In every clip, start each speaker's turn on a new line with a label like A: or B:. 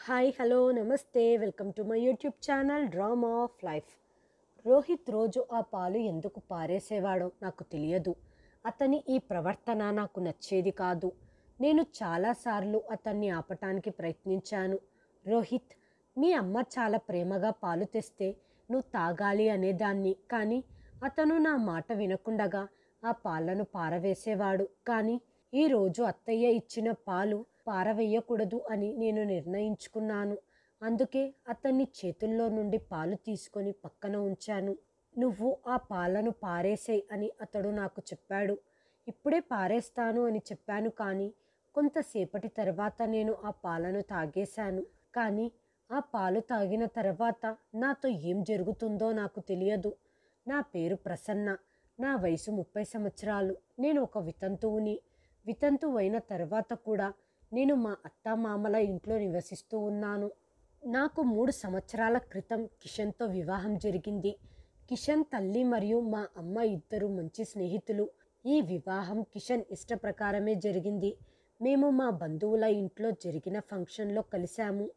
A: Hi hello నమస్తే welcome to my YouTube channel drama of life. Rohit రోజు ఆ పాలు ఎందుకు పారేసేవాడో నాకు తెలియదు. అతని ఈ ప్రవర్తన నాకు నచ్చేది కాదు. నేను చాలాసార్లు అతన్ని ఆపటానికి ప్రయత్నించాను. రోహిత్, మీ అమ్మ చాలా ప్రేమగా పాలు తెస్తే నువ్వు తాగాలి అనేదాన్ని, కానీ అతను నా మాట వినకుండగా ఆ పాలను పారవేసేవాడు. కానీ ఈరోజు అత్తయ్య ఇచ్చిన పాలు పారవేయకూడదు అని నేను నిర్ణయించుకున్నాను. అందుకే అతన్ని చేతుల్లో నుండి పాలు తీసుకొని పక్కన ఉంచాను. నువ్వు ఆ పాలను పారేసేయ్ అని అతడు నాకు చెప్పాడు. ఇప్పుడే పారేస్తాను అని చెప్పాను, కానీ కొంతసేపటి తర్వాత నేను ఆ పాలను తాగేశాను. కానీ ఆ పాలు తాగిన తర్వాత నాతో ఏం జరుగుతుందో నాకు తెలియదు. నా పేరు ప్రసన్న. నా వయసు 30 సంవత్సరాలు. నేను ఒక వితంతువుని. వితంతువు అయిన తర్వాత కూడా నేను మా అత్తామామల ఇంట్లో నివసిస్తూ ఉన్నాను. నాకు 3 సంవత్సరాల క్రితం కిషన్తో వివాహం జరిగింది. కిషన్ తల్లి మరియు మా అమ్మ ఇద్దరు మంచి స్నేహితులు. ఈ వివాహం కిషన్ ఇష్ట ప్రకారమే జరిగింది. మేము మా బంధువుల ఇంట్లో జరిగిన ఫంక్షన్లో కలిశాము.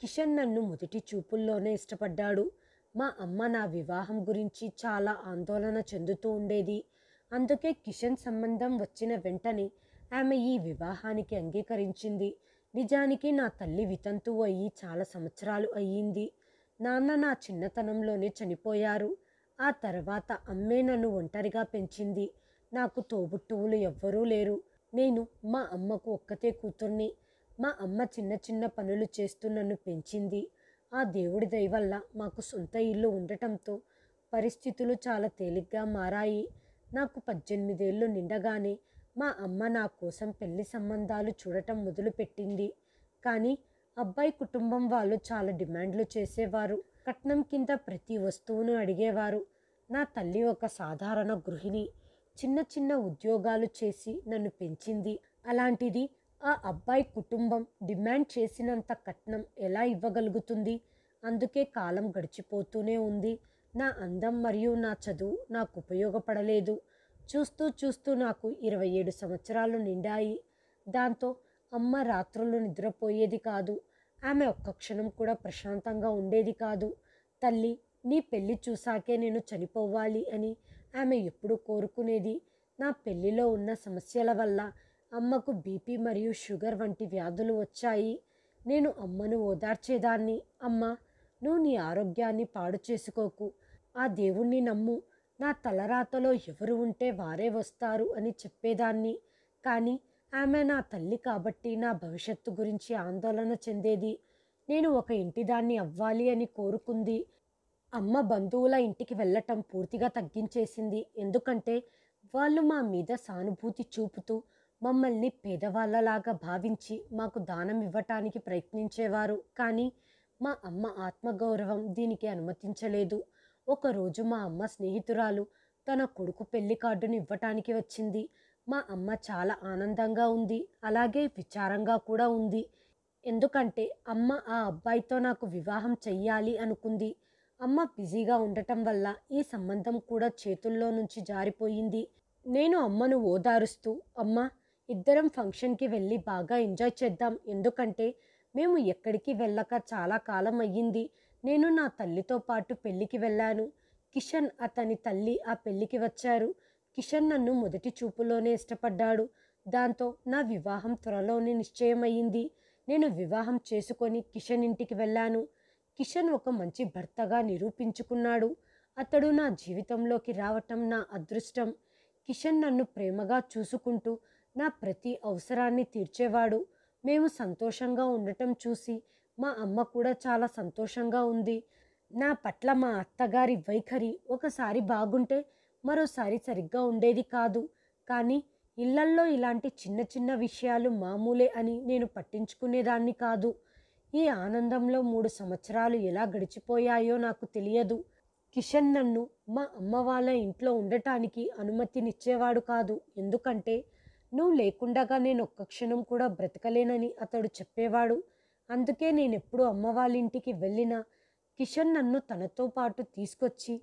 A: కిషన్ నన్ను మొదటి చూపుల్లోనే ఇష్టపడ్డాడు. మా అమ్మ నా వివాహం గురించి చాలా ఆందోళన చెందుతూ ఉండేది. అందుకే కిషన్ సంబంధం వచ్చిన వెంటనే ఆమె ఈ వివాహానికి అంగీకరించింది. నిజానికి నా తల్లి వితంతువు అయ్యి చాలా సంవత్సరాలు అయ్యింది. నాన్న నా చిన్నతనంలోనే చనిపోయారు. ఆ తర్వాత అమ్మే నన్ను ఒంటరిగా పెంచింది. నాకు తోబుట్టువులు ఎవ్వరూ లేరు. నేను మా అమ్మకు ఒక్కతే కూతుర్ని. మా అమ్మ చిన్న చిన్న పనులు చేస్తూ నన్ను పెంచింది. ఆ దేవుడి దయ వల్ల మాకు సొంత ఇల్లు ఉండటంతో పరిస్థితులు చాలా తేలిగ్గా మారాయి. నాకు 18 ఏళ్ళు నిండగానే మా అమ్మ నా కోసం పెళ్లి సంబంధాలు చూడటం మొదలుపెట్టింది. కానీ అబ్బాయి కుటుంబం వాళ్ళు చాలా డిమాండ్లు చేసేవారు. కట్నం కింద ప్రతి వస్తువును అడిగేవారు. నా తల్లి ఒక సాధారణ గృహిణి. చిన్న చిన్న ఉద్యోగాలు చేసి నన్ను పెంచింది. అలాంటిది ఆ అబ్బాయి కుటుంబం డిమాండ్ చేసినంత కట్నం ఎలా ఇవ్వగలుగుతుంది? అందుకే కాలం గడిచిపోతూనే ఉంది. నా అందం మరియు నా చదువు నాకు ఉపయోగపడలేదు. చూస్తూ చూస్తూ నాకు 27 సంవత్సరాలు నిండాయి. దాంతో అమ్మ రాత్రులు నిద్రపోయేది కాదు. ఆమె ఒక్క క్షణం కూడా ప్రశాంతంగా ఉండేది కాదు. తల్లి, నీ పెళ్లి చూసాకే నేను చనిపోవాలి అని ఆమె ఎప్పుడూ కోరుకునేది. నా పెళ్లిలో ఉన్న సమస్యల వల్ల అమ్మకు బీపీ మరియు షుగర్ వంటి వ్యాధులు వచ్చాయి. నేను అమ్మను ఓదార్చేదాన్ని. అమ్మ, నువ్వు నీ ఆరోగ్యాన్ని పాడు చేసుకోకు. ఆ దేవుణ్ణి నమ్ము. నా తలరాతలో ఎవరు ఉంటే వారే వస్తారు అని చెప్పేదాన్ని. కానీ ఆమె నా తల్లి కాబట్టి నా భవిష్యత్తు గురించి ఆందోళన చెందేది. నేను ఒక ఇంటిదాన్ని అవ్వాలి అని కోరుకుంది. అమ్మ బంధువుల ఇంటికి వెళ్ళటం పూర్తిగా తగ్గించేసింది. ఎందుకంటే వాళ్ళు మా మీద సానుభూతి చూపుతూ మమ్మల్ని పేదవాళ్ళలాగా భావించి మాకు దానం ఇవ్వటానికి ప్రయత్నించేవారు. కానీ మా అమ్మ ఆత్మగౌరవం దీనికి అనుమతించలేదు. ఒకరోజు మా అమ్మ స్నేహితురాలు తన కొడుకు పెళ్లి కార్డును ఇవ్వటానికి వచ్చింది. మా అమ్మ చాలా ఆనందంగా ఉంది, అలాగే విచారంగా కూడా ఉంది. ఎందుకంటే అమ్మ ఆ అబ్బాయితో నాకు వివాహం చెయ్యాలి అనుకుంది. అమ్మ బిజీగా ఉండటం వల్ల ఈ సంబంధం కూడా చేతుల్లో నుంచి జారిపోయింది. నేను అమ్మను ఓదారుస్తూ, అమ్మ, ఇద్దరం ఫంక్షన్కి వెళ్ళి బాగా ఎంజాయ్ చేద్దాం. ఎందుకంటే మేము ఎక్కడికి వెళ్ళక చాలా కాలం అయ్యింది. నేను నా తల్లితో పాటు పెళ్ళికి వెళ్ళాను. కిషన్, అతని తల్లి ఆ పెళ్ళికి వచ్చారు. కిషన్ నన్ను మొదటి చూపులోనే ఇష్టపడ్డాడు. దాంతో నా వివాహం త్వరలోనే నిశ్చయమయ్యింది. నేను వివాహం చేసుకొని కిషన్ ఇంటికి వెళ్ళాను. కిషన్ ఒక మంచి భర్తగా నిరూపించుకున్నాడు. అతడు నా జీవితంలోకి రావటం నా అదృష్టం. కిషన్ నన్ను ప్రేమగా చూసుకుంటూ నా ప్రతి అవసరాన్ని తీర్చేవాడు. మేము సంతోషంగా ఉండటం చూసి మా అమ్మ కూడా చాలా సంతోషంగా ఉంది. నా పట్ల మా అత్తగారి వైఖరి ఒకసారి బాగుంటే మరోసారి సరిగ్గా ఉండేది కాదు. కానీ ఇళ్లల్లో ఇలాంటి చిన్న చిన్న విషయాలు మామూలే అని నేను పట్టించుకునేదాన్ని కాదు. ఈ ఆనందంలో 3 సంవత్సరాలు ఎలా గడిచిపోయాయో నాకు తెలియదు. కిషన్ నన్ను మా అమ్మ వాళ్ళ ఇంట్లో ఉండటానికి అనుమతినిచ్చేవాడు కాదు. ఎందుకంటే నువ్వు లేకుండగా నేను ఒక్క క్షణం కూడా బ్రతకలేనని అతడు చెప్పేవాడు. అందుకే నేనెప్పుడు అమ్మ వాళ్ళ ఇంటికి వెళ్ళినా కిషన్ నన్ను తనతో పాటు తీసుకొచ్చి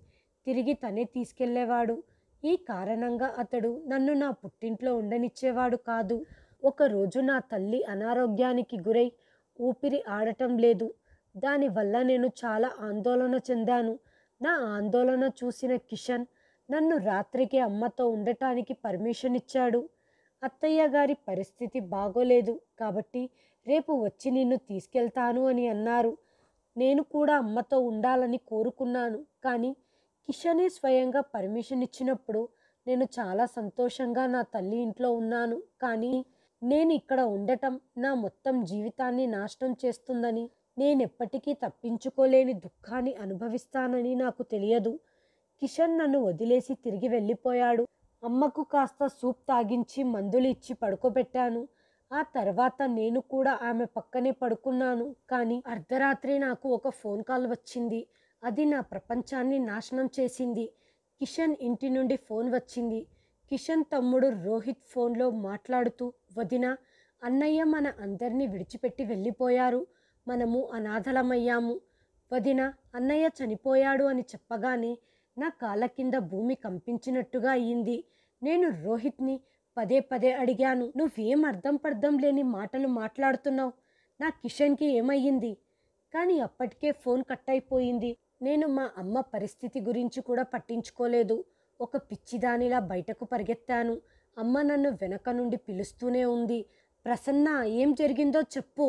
A: తిరిగి తనే తీసుకెళ్లేవాడు. ఈ కారణంగా అతడు నన్ను నా పుట్టింట్లో ఉండనిచ్చేవాడు కాదు. ఒకరోజు నా తల్లి అనారోగ్యానికి గురై ఊపిరి ఆడటం లేదు. దానివల్ల నేను చాలా ఆందోళన చెందాను. నా ఆందోళన చూసిన కిషన్ నన్ను రాత్రికి అమ్మతో ఉండటానికి పర్మిషన్ ఇచ్చాడు. అత్తయ్య గారి పరిస్థితి బాగోలేదు కాబట్టి రేపు వచ్చి నిన్ను తీసుకెళ్తాను అని అన్నారు. నేను కూడా అమ్మతో ఉండాలని కోరుకున్నాను. కానీ కిషనే స్వయంగా పర్మిషన్ ఇచ్చినప్పుడు నేను చాలా సంతోషంగా నా తల్లి ఇంట్లో ఉన్నాను. కానీ నేను ఇక్కడ ఉండటం నా మొత్తం జీవితాన్ని నాశనం చేస్తుందని, నేనెప్పటికీ తప్పించుకోలేని దుఃఖాన్ని అనుభవిస్తానని నాకు తెలియదు. కిషన్ నన్ను వదిలేసి తిరిగి వెళ్ళిపోయాడు. అమ్మకు కాస్త సూప్ తాగించి మందులు ఇచ్చి పడుకోబెట్టాను. ఆ తర్వాత నేను కూడా ఆమె పక్కనే పడుకున్నాను. కానీ అర్ధరాత్రి నాకు ఒక ఫోన్ కాల్ వచ్చింది. అది నా ప్రపంచాన్ని నాశనం చేసింది. కిషన్ ఇంటి నుండి ఫోన్ వచ్చింది. కిషన్ తమ్ముడు రోహిత్ ఫోన్లో మాట్లాడుతూ, వదినా, అన్నయ్య మన అందరినీ విడిచిపెట్టి వెళ్ళిపోయారు. మనము అనాథలమయ్యాము. వదినా, అన్నయ్య చనిపోయాడు అని చెప్పగానే నా కాళ్ళ కింద భూమి కంపించినట్టుగా అయ్యింది. నేను రోహిత్ని పదే పదే అడిగాను, నువ్వేం అర్థం పర్థం లేని మాటలు మాట్లాడుతున్నావు? నా కిషన్కి ఏమయ్యింది? కానీ అప్పటికే ఫోన్ కట్ అయిపోయింది. నేను మా అమ్మ పరిస్థితి గురించి కూడా పట్టించుకోలేదు. ఒక పిచ్చిదానిలా బయటకు పరిగెత్తాను. అమ్మ నన్ను వెనక నుండి పిలుస్తూనే ఉంది, ప్రసన్న, ఏం జరిగిందో చెప్పు.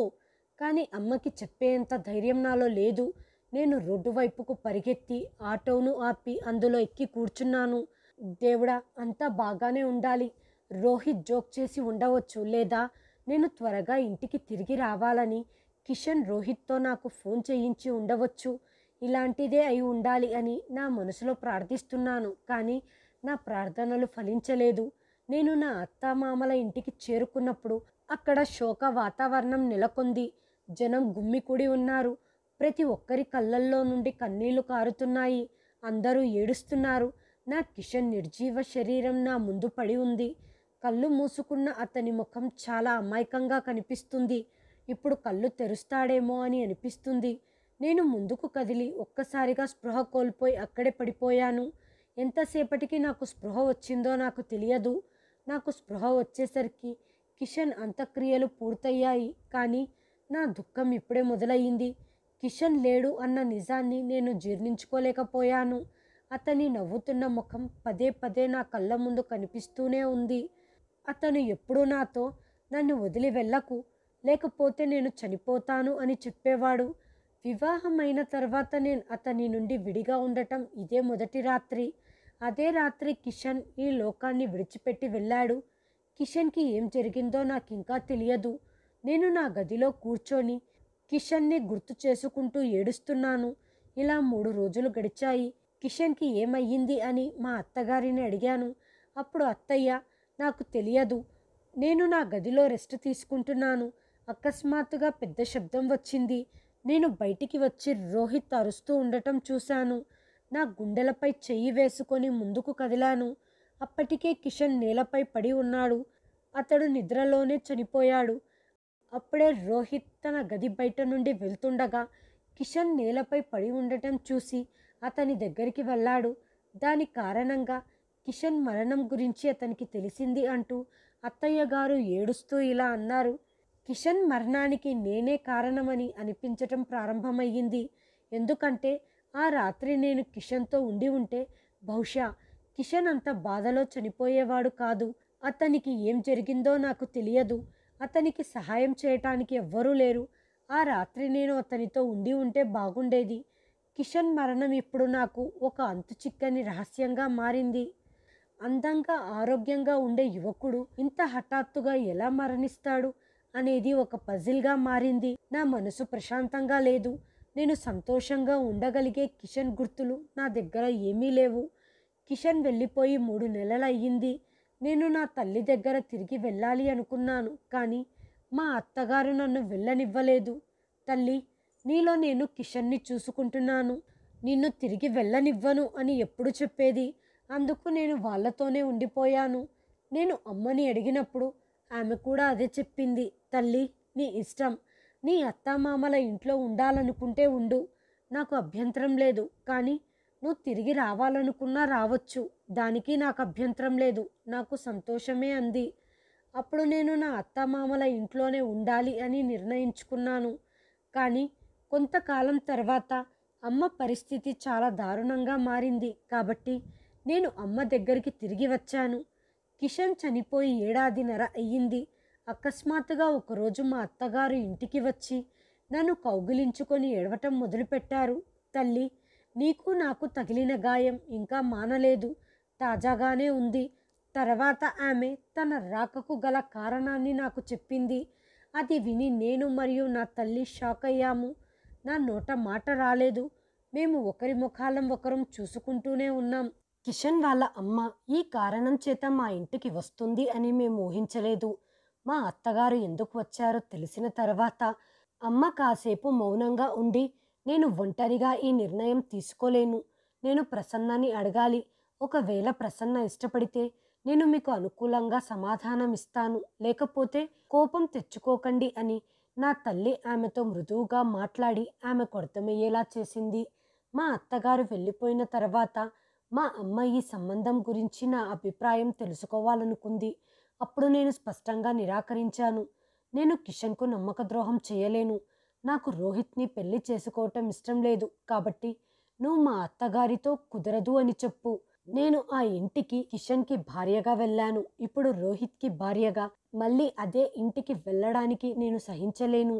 A: కానీ అమ్మకి చెప్పేంత ధైర్యం నాలో లేదు. నేను రోడ్డు వైపుకు పరిగెత్తి ఆటోను ఆపి అందులో ఎక్కి కూర్చున్నాను. దేవుడా, అంతా బాగానే ఉండాలి. రోహిత్ జోక్ చేసి ఉండవచ్చు, లేదా నేను త్వరగా ఇంటికి తిరిగి రావాలని కిషన్ రోహిత్తో నాకు ఫోన్ చేయించి ఉండవచ్చు. ఇలాంటిదే అయి ఉండాలి అని నా మనసులో ప్రార్థిస్తున్నాను. కానీ నా ప్రార్థనలు ఫలించలేదు. నేను నా అత్తామామల ఇంటికి చేరుకున్నప్పుడు అక్కడ శోక వాతావరణం నెలకొంది. జనం గుమ్మికూడి ఉన్నారు. ప్రతి ఒక్కరి కళ్ళల్లో నుండి కన్నీళ్లు కారుతున్నాయి. అందరూ ఏడుస్తున్నారు. నా కిషన్ నిర్జీవ శరీరం నా ముందు పడి ఉంది. కళ్ళు మూసుకున్న అతని ముఖం చాలా అమాయకంగా కనిపిస్తుంది. ఇప్పుడు కళ్ళు తెరుస్తాడేమో అని అనిపిస్తుంది. నేను ముందుకు కదిలి ఒక్కసారిగా స్పృహ కోల్పోయి అక్కడే పడిపోయాను. ఎంతసేపటికి నాకు స్పృహ వచ్చిందో నాకు తెలియదు. నాకు స్పృహ వచ్చేసరికి కిషన్ అంత్యక్రియలు పూర్తయ్యాయి. కానీ నా దుఃఖం ఇప్పుడే మొదలయ్యింది. కిషన్ లేడు అన్న నిజాన్ని నేను జీర్ణించుకోలేకపోయాను. అతని నవ్వుతున్న ముఖం పదే పదే నా కళ్ళ ముందు కనిపిస్తూనే ఉంది. అతను ఎప్పుడూ నాతో, నన్ను వదిలి వెళ్ళకు, లేకపోతే నేను చనిపోతాను అని చెప్పేవాడు. వివాహమైన తర్వాత నేను అతని నుండి విడిగా ఉండటం ఇదే మొదటి రాత్రి. అదే రాత్రి కిషన్ ఈ లోకాన్ని విడిచిపెట్టి వెళ్ళాడు. కిషన్కి ఏం జరిగిందో నాకు ఇంకా తెలియదు. నేను నా గదిలో కూర్చొని కిషన్ని గుర్తు చేసుకుంటూ ఏడుస్తున్నాను. ఇలా 3 రోజులు గడిచాయి. కిషన్కి ఏమయ్యింది అని మా అత్తగారిని అడిగాను. అప్పుడు అత్తయ్య, నాకు తెలియదు, నేను నా గదిలో రెస్ట్ తీసుకుంటున్నాను. అకస్మాత్తుగా పెద్ద శబ్దం వచ్చింది. నేను బయటికి వచ్చి రోహిత్ అరుస్తూ ఉండటం చూశాను. నా గుండెలపై చెయ్యి వేసుకొని ముందుకు కదిలాను. అప్పటికే కిషన్ నేలపై పడి ఉన్నాడు. అతడు నిద్రలోనే చనిపోయాడు. అప్పుడే రోహిత్ తన గది బయట నుండి వెళ్తుండగా కిషన్ నేలపై పడి ఉండటం చూసి అతని దగ్గరికి వెళ్ళాడు. దాని కారణంగా కిషన్ మరణం గురించి అతనికి తెలిసింది అంటూ అత్తయ్య గారు ఏడుస్తూ ఇలా అన్నారు. కిషన్ మరణానికి నేనే కారణమని అనిపించటం ప్రారంభమయ్యింది. ఎందుకంటే ఆ రాత్రి నేను కిషన్తో ఉండి ఉంటే బహుశా కిషన్ అంత బాధలో చనిపోయేవాడు కాదు. అతనికి ఏం జరిగిందో నాకు తెలియదు. అతనికి సహాయం చేయటానికి ఎవ్వరూ లేరు. ఆ రాత్రి నేను అతనితో ఉండి ఉంటే బాగుండేది. కిషన్ మరణం ఇప్పుడు నాకు ఒక అంతుచిక్కని రహస్యంగా మారింది. అందంగా ఆరోగ్యంగా ఉండే యువకుడు ఇంత హఠాత్తుగా ఎలా మరణిస్తాడు అనేది ఒక పజిల్గా మారింది. నా మనసు ప్రశాంతంగా లేదు. నేను సంతోషంగా ఉండగలిగే కిషన్ గుర్తులు నా దగ్గర ఏమీ లేవు. కిషన్ వెళ్ళిపోయి 3 నెలలు అయ్యింది. నేను నా తల్లి దగ్గర తిరిగి వెళ్ళాలి అనుకున్నాను. కానీ మా అత్తగారు నన్ను వెళ్ళనివ్వలేదు. తల్లి, నీలో నేను కిషన్ని చూసుకుంటున్నాను, నిన్ను తిరిగి వెళ్ళనివ్వను అని ఎప్పుడు చెప్పేది. అందుకు నేను వాళ్ళతోనే ఉండిపోయాను. నేను అమ్మని అడిగినప్పుడు ఆమె కూడా అదే చెప్పింది. తల్లి, నీ ఇష్టం, నీ అత్తామామల ఇంట్లో ఉండాలనుకుంటే ఉండు, నాకు అభ్యంతరం లేదు. కానీ నువ్వు తిరిగి రావాలనుకున్నా రావచ్చు, దానికి నాకు అభ్యంతరం లేదు, నాకు సంతోషమే అంది. అప్పుడు నేను నా అత్తామామల ఇంట్లోనే ఉండాలి అని నిర్ణయించుకున్నాను. కానీ కొంతకాలం తర్వాత అమ్మ పరిస్థితి చాలా దారుణంగా మారింది కాబట్టి నేను అమ్మ దగ్గరికి తిరిగి వచ్చాను. కిషన్ చనిపోయి ఏడాదిన్నర అయ్యింది. అకస్మాత్తుగా ఒకరోజు మా అత్తగారు ఇంటికి వచ్చి నన్ను కౌగిలించుకొని ఏడవటం మొదలుపెట్టారు. తల్లి, నీకు నాకు తగిలిన గాయం ఇంకా మానలేదు, తాజాగానే ఉంది. తర్వాత ఆమె తన రాకకు గల కారణాన్ని నాకు చెప్పింది. అది విని నేను మరియు నా తల్లి షాక్ అయ్యాము. నా నోట మాట రాలేదు. మేము ఒకరి ముఖాలం ఒకరం చూసుకుంటూనే ఉన్నాం. కిషన్ వాళ్ళ అమ్మ ఈ కారణం చేత మా ఇంటికి వస్తుంది అని మేము ఊహించలేదు. మా అత్తగారు ఎందుకు వచ్చారో తెలిసిన తర్వాత అమ్మ కాసేపు మౌనంగా ఉండి, నేను ఒంటరిగా ఈ నిర్ణయం తీసుకోలేను, నేను ప్రసన్నని అడగాలి, ఒకవేళ ప్రసన్న ఇష్టపడితే నేను మీకు అనుకూలంగా సమాధానం ఇస్తాను, లేకపోతే కోపం తెచ్చుకోకండి అని నా తల్లి ఆమెతో మృదువుగా మాట్లాడి ఆమెకు అర్థమయ్యేలా చేసింది. మా అత్తగారు వెళ్ళిపోయిన తర్వాత మా అమ్మ ఈ సంబంధం గురించి నా అభిప్రాయం తెలుసుకోవాలనుకుంది. అప్పుడు నేను స్పష్టంగా నిరాకరించాను. నేను కిషన్కు నమ్మక ద్రోహం చేయలేను. నాకు రోహిత్ని పెళ్లి చేసుకోవటం ఇష్టం లేదు. కాబట్టి నువ్వు మా అత్తగారితో కుదరదు అని చెప్పు. నేను ఆ ఇంటికి కిషన్కి భార్యగా వెళ్ళాను. ఇప్పుడు రోహిత్కి భార్యగా మళ్ళీ అదే ఇంటికి వెళ్ళడానికి నేను సహించలేను.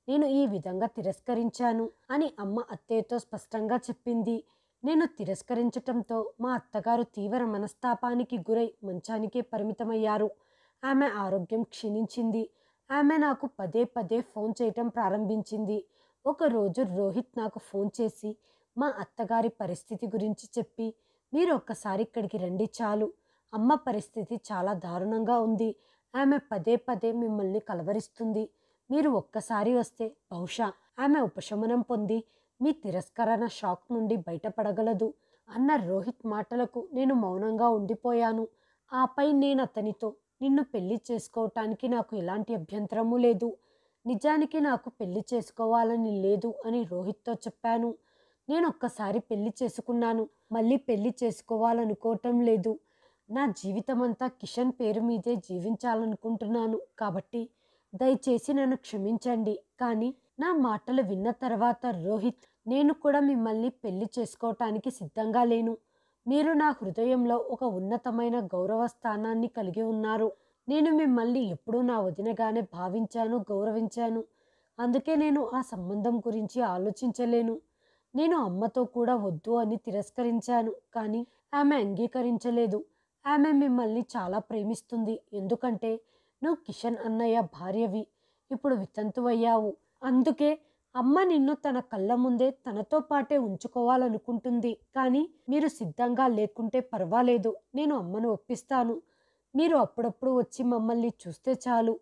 A: నేను ఈ విధంగా తిరస్కరించాను అని అమ్మ అత్తయ్యతో స్పష్టంగా చెప్పింది. నేను తిరస్కరించటంతో మా అత్తగారు తీవ్ర మనస్తాపానికి గురై మంచానికే పరిమితమయ్యారు. ఆమె ఆరోగ్యం క్షీణించింది. ఆమె నాకు పదే పదే ఫోన్ చేయటం ప్రారంభించింది. ఒకరోజు రోహిత్ నాకు ఫోన్ చేసి మా అత్తగారి పరిస్థితి గురించి చెప్పి, మీరు ఒక్కసారి ఇక్కడికి రండి చాలు, అమ్మ పరిస్థితి చాలా దారుణంగా ఉంది, ఆమె పదే పదే మిమ్మల్ని కలవరిస్తుంది, మీరు ఒక్కసారి వస్తే బహుశా ఆమె ఉపశమనం పొంది మీ తిరస్కరణ షాక్ నుండి బయటపడగలదు అన్న రోహిత్ మాటలకు నేను మౌనంగా ఉండిపోయాను. ఆపై నేను అతనితో, నిన్ను పెళ్లి చేసుకోవటానికి నాకు ఎలాంటి అభ్యంతరము లేదు, నిజానికి నాకు పెళ్లి చేసుకోవాలని లేదు అని రోహిత్తో చెప్పాను. నేను ఒక్కసారి పెళ్లి చేసుకున్నాను, మళ్ళీ పెళ్లి చేసుకోవాలనుకోవటం లేదు. నా జీవితమంతా కిషన్ పేరు మీదే జీవించాలనుకుంటున్నాను. కాబట్టి దయచేసి నన్ను క్షమించండి. కానీ నా మాటలు విన్న తర్వాత రోహిత్, నేను కూడా మిమ్మల్ని పెళ్లి చేసుకోవటానికి సిద్ధంగా లేను. మీరు నా హృదయంలో ఒక ఉన్నతమైన గౌరవ స్థానాన్ని కలిగి ఉన్నారు. నేను మిమ్మల్ని ఎప్పుడూ నా వదినగానే భావించాను, గౌరవించాను. అందుకే నేను ఆ సంబంధం గురించి ఆలోచించలేను. నేను అమ్మతో కూడా వద్దు అని తిరస్కరించాను. కానీ ఆమె అంగీకరించలేదు. ఆమె మిమ్మల్ని చాలా ప్రేమిస్తుంది. ఎందుకంటే నువ్వు కిషన్ అన్నయ్య భార్యవి. ఇప్పుడు వితంతువయ్యావు. అందుకే అమ్మ నిన్ను తన కళ్ళ ముందే తనతో పాటే ఉంచుకోవాలనుకుంటుంది. కానీ మీరు సిద్ధంగా లేకుంటే పర్వాలేదు, నేను అమ్మను ఒప్పిస్తాను. మీరు అప్పుడప్పుడు వచ్చి మమ్మల్ని చూస్తే చాలు.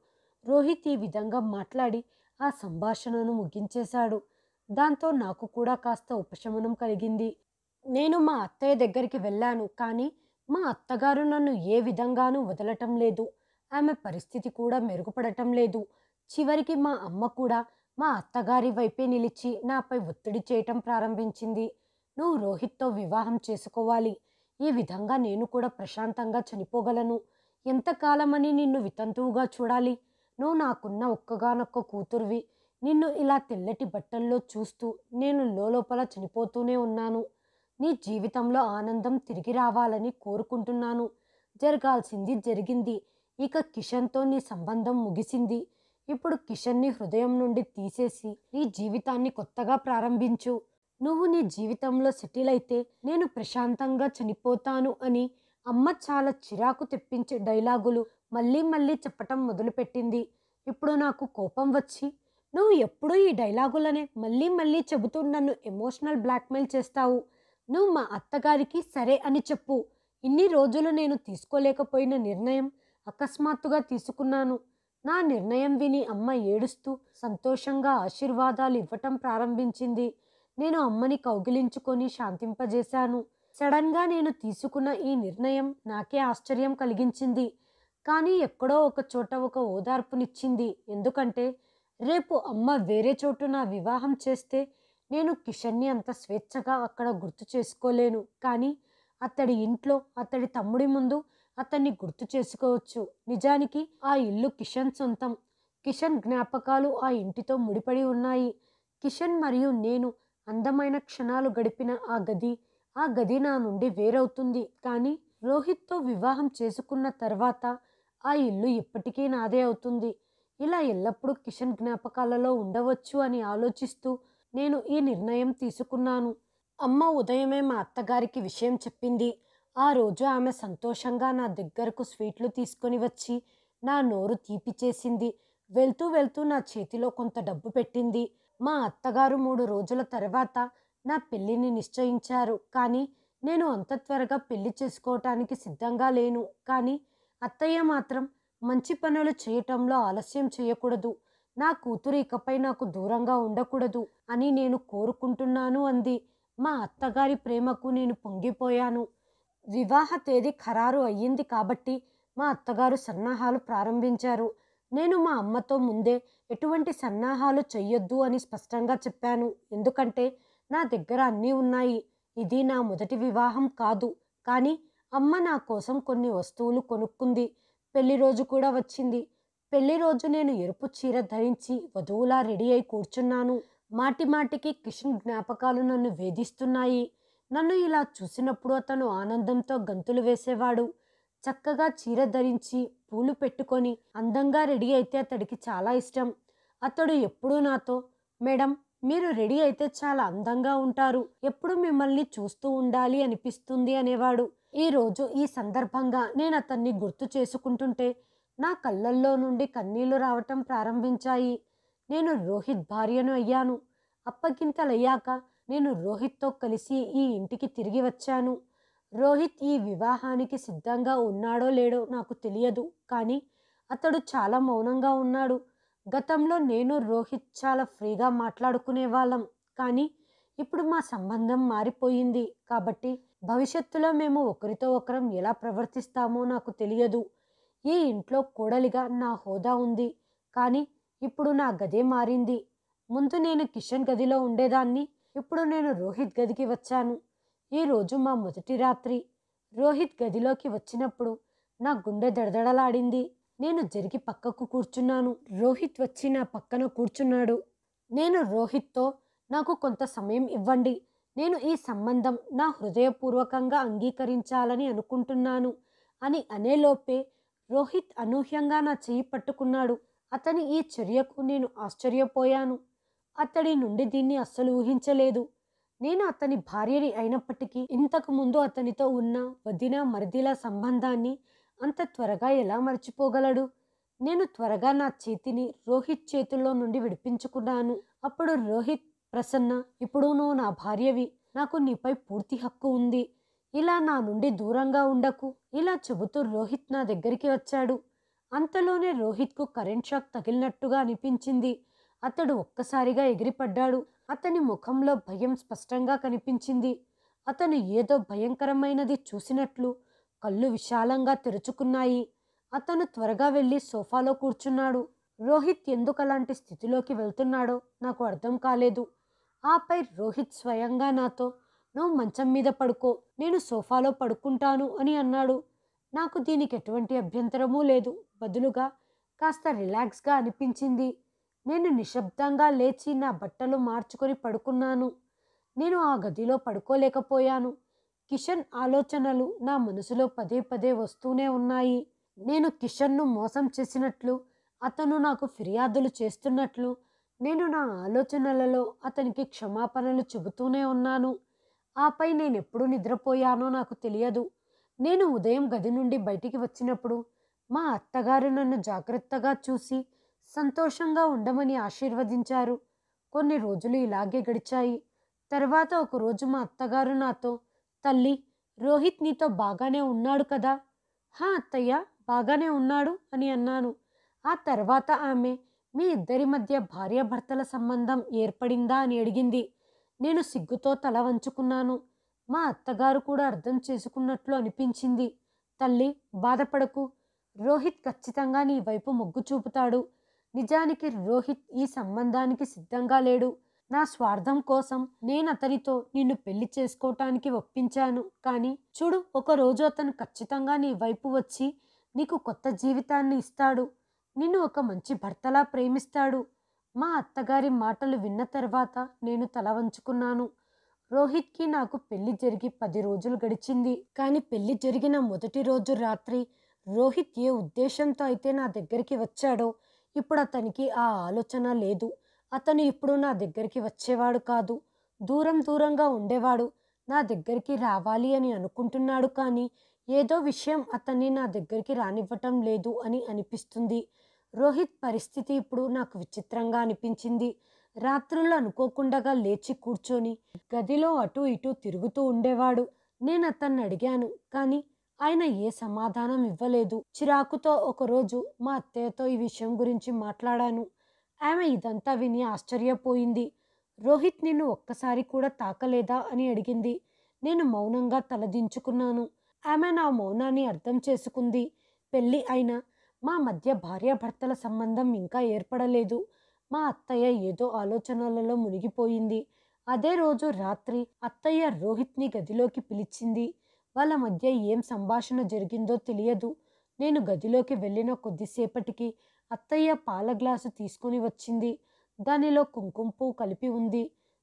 A: రోహిత్ ఈ విధంగా మాట్లాడి ఆ సంభాషణను ముగించేశాడు. దాంతో నాకు కూడా కాస్త ఉపశమనం కలిగింది. నేను మా అత్తయ్య దగ్గరికి వెళ్ళాను. కానీ మా అత్తగారు నన్ను ఏ విధంగానూ వదలటం లేదు. ఆమె పరిస్థితి కూడా మెరుగుపడటం లేదు. చివరికి మా అమ్మ కూడా మా అత్తగారి వైపే నిలిచి నాపై ఒత్తిడి చేయటం ప్రారంభించింది. నువ్వు రోహిత్తో వివాహం చేసుకోవాలి. ఈ విధంగా నేను కూడా ప్రశాంతంగా చనిపోగలను. ఎంతకాలమని నిన్ను వితంతువుగా చూడాలి? నువ్వు నాకున్న ఒక్కగానొక్క కూతురువి. నిన్ను ఇలా తెల్లటి బట్టల్లో చూస్తూ నేను లోపల చనిపోతూనే ఉన్నాను. నీ జీవితంలో ఆనందం తిరిగి రావాలని కోరుకుంటున్నాను. జరగాల్సింది జరిగింది. ఇక కిషన్తో నీ సంబంధం ముగిసింది. ఇప్పుడు కిషన్ని హృదయం నుండి తీసేసి నీ జీవితాన్ని కొత్తగా ప్రారంభించు. నువ్వు నీ జీవితంలో సెటిల్ అయితే నేను ప్రశాంతంగా చనిపోతాను అని అమ్మ చాలా చిరాకు తెప్పించే డైలాగులు మళ్ళీ మళ్ళీ చెప్పటం మొదలుపెట్టింది. ఇప్పుడు నాకు కోపం వచ్చి, నువ్వు ఎప్పుడూ ఈ డైలాగులనే మళ్ళీ మళ్ళీ చెబుతూ నన్ను ఎమోషనల్ బ్లాక్మెయిల్ చేస్తావు. నువ్వు మా అత్తగారికి సరే అని చెప్పు. ఇన్ని రోజులు నేను తీసుకోలేకపోయిన నిర్ణయం అకస్మాత్తుగా తీసుకున్నాను. నా నిర్ణయం విని అమ్మ ఏడుస్తూ సంతోషంగా ఆశీర్వాదాలు ఇవ్వటం ప్రారంభించింది. నేను అమ్మని కౌగిలించుకొని శాంతింపజేశాను. సడన్గా నేను తీసుకున్న ఈ నిర్ణయం నాకే ఆశ్చర్యం కలిగించింది. కానీ ఎక్కడో ఒక చోట ఒక ఓదార్పునిచ్చింది. ఎందుకంటే రేపు అమ్మ వేరే చోటు నా వివాహం చేస్తే నేను కిషన్ని అంత స్వేచ్ఛగా అక్కడ గుర్తు చేసుకోలేను. కానీ అతడి ఇంట్లో అతడి తమ్ముడి ముందు అతన్ని గుర్తు చేసుకోవచ్చు. నిజానికి ఆ ఇల్లు కిషన్ సొంతం. కిషన్ జ్ఞాపకాలు ఆ ఇంటితో ముడిపడి ఉన్నాయి. కిషన్ మరియు నేను అందమైన క్షణాలు గడిపిన ఆ గది నా నుండి వేరవుతుంది. కానీ రోహిత్తో వివాహం చేసుకున్న తర్వాత ఆ ఇల్లు ఇప్పటికీ నాదే అవుతుంది. ఇలా ఎల్లప్పుడూ కిషన్ జ్ఞాపకాలలో ఉండవచ్చు అని ఆలోచిస్తూ నేను ఈ నిర్ణయం తీసుకున్నాను. అమ్మ ఉదయమే మా అత్తగారికి విషయం చెప్పింది. ఆ రోజు ఆమె సంతోషంగా నా దగ్గరకు స్వీట్లు తీసుకొని వచ్చి నా నోరు తీపి చేసింది. వెళ్తూ వెళ్తూ నా చేతిలో కొంత డబ్బు పెట్టింది. మా అత్తగారు 3 రోజుల తర్వాత నా పెళ్లిని నిశ్చయించారు. కానీ నేను అంత త్వరగా పెళ్లి చేసుకోవటానికి సిద్ధంగా లేను. కానీ అత్తయ్య మాత్రం మంచి పనులు చేయటంలో ఆలస్యం చేయకూడదు. నా కూతురు ఇకపై నాకు దూరంగా ఉండకూడదు అని నేను కోరుకుంటున్నాను అంది. మా అత్తగారి ప్రేమకు నేను పొంగిపోయాను. వివాహ తేదీ ఖరారు అయ్యింది కాబట్టి మా అత్తగారు సన్నాహాలు ప్రారంభించారు. నేను మా అమ్మతో ముందే ఎటువంటి సన్నాహాలు చెయ్యొద్దు అని స్పష్టంగా చెప్పాను. ఎందుకంటే నా దగ్గర అన్నీ ఉన్నాయి. ఇది నా మొదటి వివాహం కాదు. కానీ అమ్మ నా కోసం కొన్ని వస్తువులు కొనుక్కుంది. పెళ్లి రోజు కూడా వచ్చింది. పెళ్లి రోజు నేను ఎరుపు చీర ధరించి వధువులా రెడీ అయి కూర్చున్నాను. మాటి మాటికి కిషన్ జ్ఞాపకాలు నన్ను వేధిస్తున్నాయి. నన్ను ఇలా చూసినప్పుడు అతను ఆనందంతో గంతులు వేసేవాడు. చక్కగా చీర ధరించి పూలు పెట్టుకొని అందంగా రెడీ అయితే అతడికి చాలా ఇష్టం. అతడు ఎప్పుడూ నాతో, మేడం మీరు రెడీ అయితే చాలా అందంగా ఉంటారు, ఎప్పుడు మిమ్మల్ని చూస్తూ ఉండాలి అనిపిస్తుంది అనేవాడు. ఈరోజు ఈ సందర్భంగా నేను అతన్ని గుర్తు చేసుకుంటుంటే నా కళ్ళల్లో నుండి కన్నీళ్లు రావటం ప్రారంభించాయి. నేను రోహిత్ భార్యను అయ్యాను. అప్పగింతలయ్యాక నేను రోహిత్తో కలిసి ఈ ఇంటికి తిరిగి వచ్చాను. రోహిత్ ఈ వివాహానికి సిద్ధంగా ఉన్నాడో లేడో నాకు తెలియదు. కానీ అతడు చాలా మౌనంగా ఉన్నాడు. గతంలో నేను రోహిత్ చాలా ఫ్రీగా మాట్లాడుకునే వాళ్ళం. కానీ ఇప్పుడు మా సంబంధం మారిపోయింది. కాబట్టి భవిష్యత్తులో మేము ఒకరితో ఒకరం ఎలా ప్రవర్తిస్తామో నాకు తెలియదు. ఈ ఇంట్లో కోడలిగా నా హోదా ఉంది. కానీ ఇప్పుడు నా గదే మారింది. ముందు నేను కిషన్ గదిలో ఉండేదాన్ని. ఇప్పుడు నేను రోహిత్ గదికి వచ్చాను. ఈరోజు మా మొదటి రాత్రి. రోహిత్ గదిలోకి వచ్చినప్పుడు నా గుండె దడదడలాడింది. నేను జరిగి పక్కకు కూర్చున్నాను. రోహిత్ వచ్చి నా పక్కన కూర్చున్నాడు. నేను రోహిత్తో, నాకు కొంత సమయం ఇవ్వండి. నేను ఈ సంబంధం నా హృదయపూర్వకంగా అంగీకరించాలని అనుకుంటున్నాను అని అనేలోపే రోహిత్ అనూహ్యంగా నా చెయ్యి పట్టుకున్నాడు. అతని ఈ చర్యకు నేను ఆశ్చర్యపోయాను. అతడి నుండి దీన్ని అస్సలు ఊహించలేదు. నేను అతని భార్యని అయినప్పటికీ ఇంతకు ముందు అతనితో ఉన్న వదిన మరిదిల సంబంధాన్ని అంత త్వరగా ఎలా మర్చిపోగలడు? నేను త్వరగా నా చేతిని రోహిత్ చేతుల్లో నుండి విడిపించుకున్నాను. అప్పుడు రోహిత్, ప్రసన్న, ఇప్పుడు నువ్వు నా భార్యవి. నాకు నీపై పూర్తి హక్కు ఉంది. ఇలా నా నుండి దూరంగా ఉండకు. ఇలా చెబుతూ రోహిత్ నా దగ్గరికి వచ్చాడు. అంతలోనే రోహిత్కు కరెంట్ షాక్ తగిలినట్టుగా అనిపించింది. అతడు ఒక్కసారిగా ఎగిరిపడ్డాడు. అతని ముఖంలో భయం స్పష్టంగా కనిపించింది. అతను ఏదో భయంకరమైనది చూసినట్లు కళ్ళు విశాలంగా తెరుచుకున్నాయి. అతను త్వరగా వెళ్ళి సోఫాలో కూర్చున్నాడు. రోహిత్ ఎందుకు అలాంటి స్థితిలోకి వెళ్తున్నాడో నాకు అర్థం కాలేదు. ఆపై రోహిత్ స్వయంగా నాతో, నువ్వు మంచం మీద పడుకో, నేను సోఫాలో పడుకుంటాను అని అన్నాడు. నాకు దీనికి ఎటువంటి అభ్యంతరమూ లేదు. బదులుగా కాస్త రిలాక్స్గా అనిపించింది. నేను నిశ్శబ్దంగా లేచి నా బట్టలు మార్చుకొని పడుకున్నాను. నేను ఆ గదిలో పడుకోలేకపోయాను. కిషన్ ఆలోచనలు నా మనసులో పదే పదే వస్తూనే ఉన్నాయి. నేను కిషన్ను మోసం చేసినట్లు, అతను నాకు ఫిర్యాదులు చేస్తున్నట్లు, నేను నా ఆలోచనలలో అతనికి క్షమాపణలు చెబుతూనే ఉన్నాను. ఆపై నేనెప్పుడు నిద్రపోయానో నాకు తెలియదు. నేను ఉదయం గది నుండి బయటికి వచ్చినప్పుడు మా అత్తగారు నన్ను జాగ్రత్తగా చూసి సంతోషంగా ఉండమని ఆశీర్వదించారు. కొన్ని రోజులు ఇలాగే గడిచాయి. తర్వాత ఒకరోజు మా అత్తగారు నాతో, తల్లి, రోహిత్ నీతో బాగానే ఉన్నాడు కదా? హా అత్తయ్య, బాగానే ఉన్నాడు అని అన్నాను. ఆ తర్వాత ఆమె, మీ ఇద్దరి మధ్య భార్యాభర్తల సంబంధం ఏర్పడిందా అని అడిగింది. నేను సిగ్గుతో తల వంచుకున్నాను. మా అత్తగారు కూడా అర్థం చేసుకున్నట్లు అనిపించింది. తల్లి, బాధపడకు. రోహిత్ ఖచ్చితంగా నీ వైపు మొగ్గు చూపుతాడు. నిజానికి రోహిత్ ఈ సంబంధానికి సిద్ధంగా లేడు. నా స్వార్థం కోసం నేను అతనితో నిన్ను పెళ్లి చేసుకోవటానికి ఒప్పించాను. కానీ చూడు, ఒకరోజు అతను ఖచ్చితంగా నీ వైపు వచ్చి నీకు కొత్త జీవితాన్ని ఇస్తాడు. నిన్ను ఒక మంచి భర్తలా ప్రేమిస్తాడు. మా అత్తగారి మాటలు విన్న తర్వాత నేను తల వంచుకున్నాను. రోహిత్కి నాకు పెళ్లి జరిగి 10 రోజులు గడిచింది. కానీ పెళ్లి జరిగిన మొదటి రోజు రాత్రి రోహిత్ ఏ ఉద్దేశంతో అయితే నా దగ్గరికి వచ్చాడో ఇప్పుడు అతనికి ఆ ఆలోచన లేదు. అతను ఇప్పుడు నా దగ్గరికి వచ్చేవాడు కాదు. దూరం దూరంగా ఉండేవాడు. నా దగ్గరికి రావాలి అని అనుకుంటున్నాడు కానీ ఏదో విషయం అతన్ని నా దగ్గరికి రానివ్వటం లేదు అని అనిపిస్తుంది. రోహిత్ పరిస్థితి ఇప్పుడు నాకు విచిత్రంగా అనిపించింది. రాత్రులు అనుకోకుండాగా లేచి కూర్చొని గదిలో అటూ ఇటూ తిరుగుతూ ఉండేవాడు. నేను అతన్ని అడిగాను కానీ ఆయన ఏ సమాధానం ఇవ్వలేదు. చిరాకుతో ఒకరోజు మా అత్తయ్యతో ఈ విషయం గురించి మాట్లాడాను. ఆమె ఇదంతా విని ఆశ్చర్యపోయింది. రోహిత్ నిన్ను ఒక్కసారి కూడా తాకలేదా అని అడిగింది. నేను మౌనంగా తలదించుకున్నాను. ఆమె నా మౌనాన్ని అర్థం చేసుకుంది. పెళ్ళి అయినా మా మధ్య భార్యాభర్తల సంబంధం ఇంకా ఏర్పడలేదు. మా అత్తయ్య ఏదో ఆలోచనలలో మునిగిపోయింది. అదే రోజు రాత్రి అత్తయ్య రోహిత్ని గదిలోకి పిలిచింది. వాళ్ళ మధ్య ఏం సంభాషణ జరిగిందో తెలియదు. నేను గదిలోకి వెళ్ళిన కొద్దిసేపటికి అత్తయ్య పాల గ్లాసు తీసుకుని వచ్చింది. దానిలో కుంకుమ పువ్వు కలిపి ఉంది.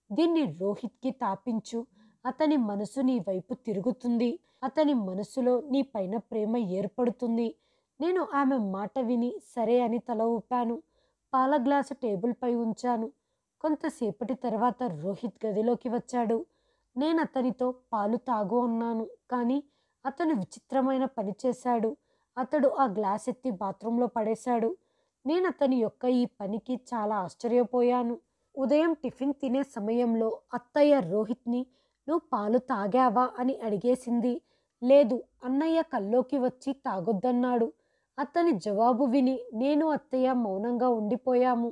A: దీన్ని రోహిత్కి తాపించు. అతని మనసు నీ వైపు తిరుగుతుంది. అతని మనసులో నీ పైన ప్రేమ ఏర్పడుతుంది. నేను ఆమె మాట విని సరే అని తల ఊపాను. పాల గ్లాసు టేబుల్పై ఉంచాను. కొంతసేపటి తర్వాత రోహిత్ గదిలోకి వచ్చాడు. నేను అతనితో పాలు తాగు అన్నాను కానీ అతను విచిత్రమైన పని చేశాడు. అతడు ఆ గ్లాస్ ఎత్తి బాత్రూంలో పడేశాడు. నేను అతని యొక్క ఈ పనికి చాలా ఆశ్చర్యపోయాను. ఉదయం టిఫిన్ తినే సమయంలో అత్తయ్య రోహిత్ని నువ్వు పాలు తాగావా అని అడిగేసింది. లేదు, అన్నయ్య కల్లోకి వచ్చి తాగొద్దన్నాడు. అతని జవాబు విని నేను అత్తయ్య మౌనంగా ఉండిపోయాము.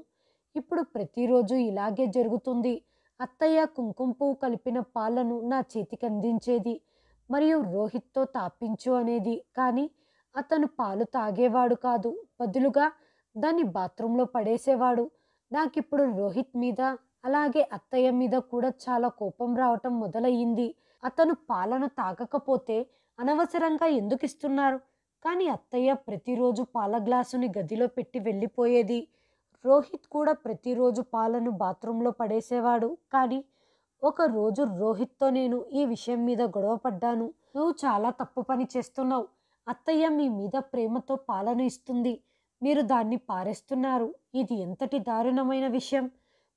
A: ఇప్పుడు ప్రతిరోజు ఇలాగే జరుగుతుంది. అత్తయ్య కుంకుమ పువ్వు కలిపిన పాలను నా చేతికి అందించేది మరియు రోహిత్తో తాపించు అనేది. కానీ అతను పాలు తాగేవాడు కాదు. బదులుగా దాన్ని బాత్రూంలో పడేసేవాడు. నాకిప్పుడు రోహిత్ మీద అలాగే అత్తయ్య మీద కూడా చాలా కోపం రావటం మొదలయ్యింది. అతను పాలను తాగకపోతే అనవసరంగా ఎందుకు ఇస్తున్నారు? కానీ అత్తయ్య ప్రతిరోజు పాల గ్లాసుని గదిలో పెట్టి వెళ్ళిపోయేది. రోహిత్ కూడా ప్రతిరోజు పాలను బాత్రూంలో పడేసేవాడు. కానీ ఒకరోజు రోహిత్తో నేను ఈ విషయం మీద గొడవ పడ్డాను. నువ్వు చాలా తప్పు పని చేస్తున్నావు. అత్తయ్య మీ మీద ప్రేమతో పాలను ఇస్తుంది. మీరు దాన్ని పారేస్తున్నారు. ఇది ఎంతటి దారుణమైన విషయం.